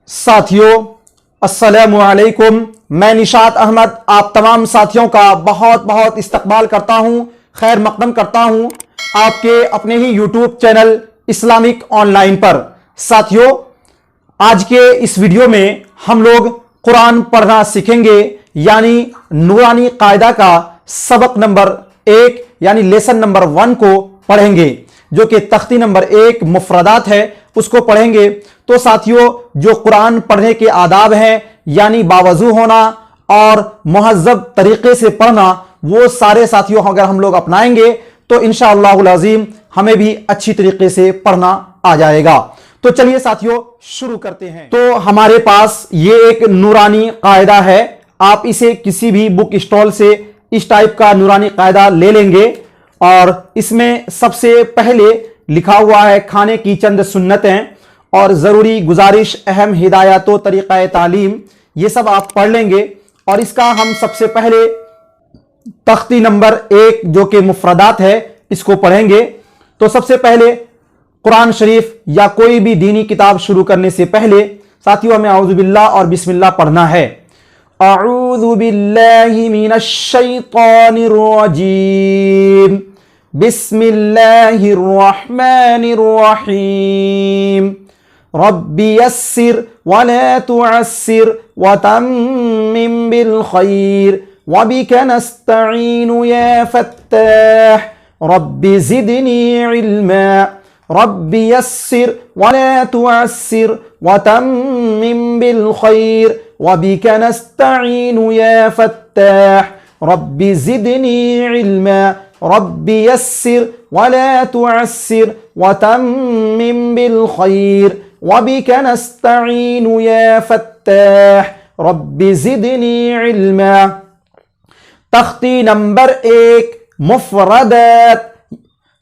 साथियों अस्सलामु अलैकुम। मैं निशात अहमद आप तमाम साथियों का बहुत बहुत इस्तकबाल करता हूं, खैर मकदम करता हूं आपके अपने ही यूट्यूब चैनल इस्लामिक ऑनलाइन पर। साथियों आज के इस वीडियो में हम लोग कुरान पढ़ना सीखेंगे, यानी नूरानी कायदा का सबक नंबर 1 यानी लेसन नंबर 1 को पढ़ेंगे, जो कि तख्ती नंबर 1 मुफरदात है, उसको पढ़ेंगे। तो साथियों जो कुरान पढ़ने के आदाब हैं, यानी बावजू होना और मुहज्जब तरीके से पढ़ना, वो सारे साथियों अगर हम लोग अपनाएंगे तो इंशाअल्लाहुल अज़ीम हमें भी अच्छी तरीके से पढ़ना आ जाएगा। तो चलिए साथियों शुरू करते हैं। तो हमारे पास ये एक नूरानी कायदा है, आप इसे किसी भी बुक स्टॉल से इस टाइप का नूरानी कायदा ले लेंगे और इसमें सबसे पहले लिखा हुआ है खाने की चंद सुन्नतें और जरूरी गुजारिश, अहम हिदायतों, तरीक़ा तालीम, ये सब आप पढ़ लेंगे। और इसका हम सबसे पहले तख्ती नंबर 1 जो कि मुफरदात है इसको पढ़ेंगे। तो सबसे पहले कुरान शरीफ या कोई भी दीनी किताब शुरू करने से पहले साथियों हमें औज़ु बिल्लाह और बिस्मिल्लाह पढ़ना है। औज़ु बिल्लाहि मिनश शैतानिर रजीम, बिस्मिल्लाहिर रहमानिर रहीम, रब्बि यस्सिर वला तुअस्सिर वतम्मिम बिल खैर वबिका नस्तईनु या फत्ताह, रब्बि ज़िदनी इल्मा, रब्बि यस्सिर वला तुअस्सिर वतम्मिम बिल खैर वबिका नस्तईनु या फत्ताह, रब्बि ज़िदनी इल्मा, रब्बि यस्सिर वला तुअस्सिर वतम्मिम बिल खैर वबिका नस्तईनु या फत्ताह, रब्बि ज़िदनी इल्मा। तख्ती नंबर 1 मुफरदात।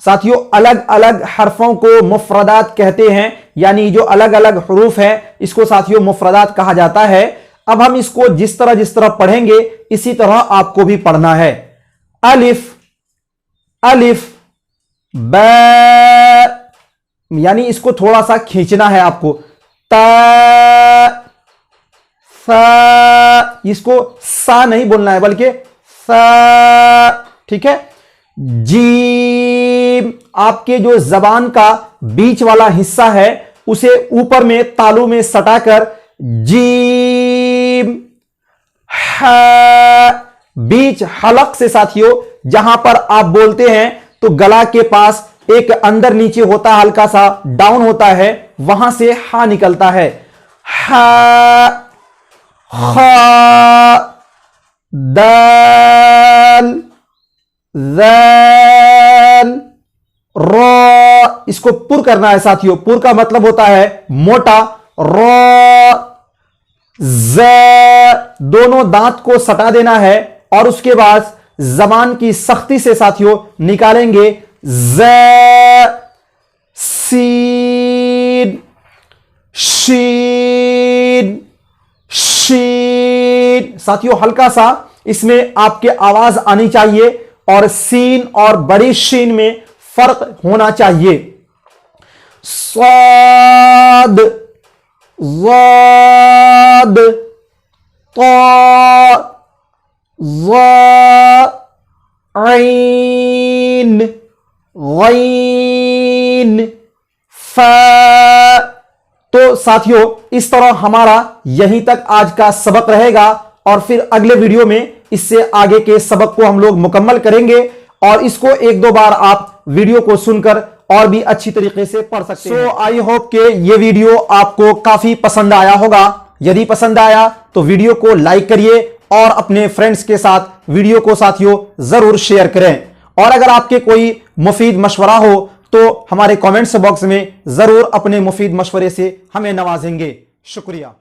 साथियों अलग अलग हरफों को मुफरदात कहते हैं, यानी जो अलग अलग हरूफ है इसको साथियों मुफरदात कहा जाता है। अब हम इसको जिस तरह पढ़ेंगे इसी तरह आपको भी पढ़ना है। अलिफ, अलिफ, बा, यानी इसको थोड़ा सा खींचना है आपको। ता, सा, इसको सा नहीं बोलना है बल्कि सा, ठीक है। जीम, आपके जो जबान का बीच वाला हिस्सा है उसे ऊपर में तालू में सटाकर जीम। हा, बीच हलक से साथियों जहां पर आप बोलते हैं तो गला के पास एक अंदर नीचे होता है, हल्का सा डाउन होता है, वहां से हा निकलता है। हा, खा, दाल, ज़ाल, रो, इसको पुर करना है साथियों। पुर का मतलब होता है मोटा। रो, ज़, दोनों दांत को सटा देना है और उसके बाद जबान की सख्ती से साथियों निकालेंगे। ज़, सीन, शीन, शीन, साथियों हल्का सा इसमें आपके आवाज आनी चाहिए और सीन और बड़ी शीन में फर्क होना चाहिए। स्वाद, ज़ाद, ता, ज़ा, ऐन, गैन, फा। तो साथियों इस तरह हमारा यहीं तक आज का सबक रहेगा और फिर अगले वीडियो में इससे आगे के सबक को हम लोग मुकम्मल करेंगे और इसको 1-2 बार आप वीडियो को सुनकर और भी अच्छी तरीके से पढ़ सकते हैं। आई होप कि ये वीडियो आपको काफी पसंद आया होगा। यदि पसंद आया तो वीडियो को लाइक करिए और अपने फ्रेंड्स के साथ वीडियो को साथियों जरूर शेयर करें। और अगर आपके कोई मुफीद मशवरा हो तो हमारे कमेंट्स बॉक्स में जरूर अपने मुफीद मशवरे से हमें नवाजेंगे। शुक्रिया।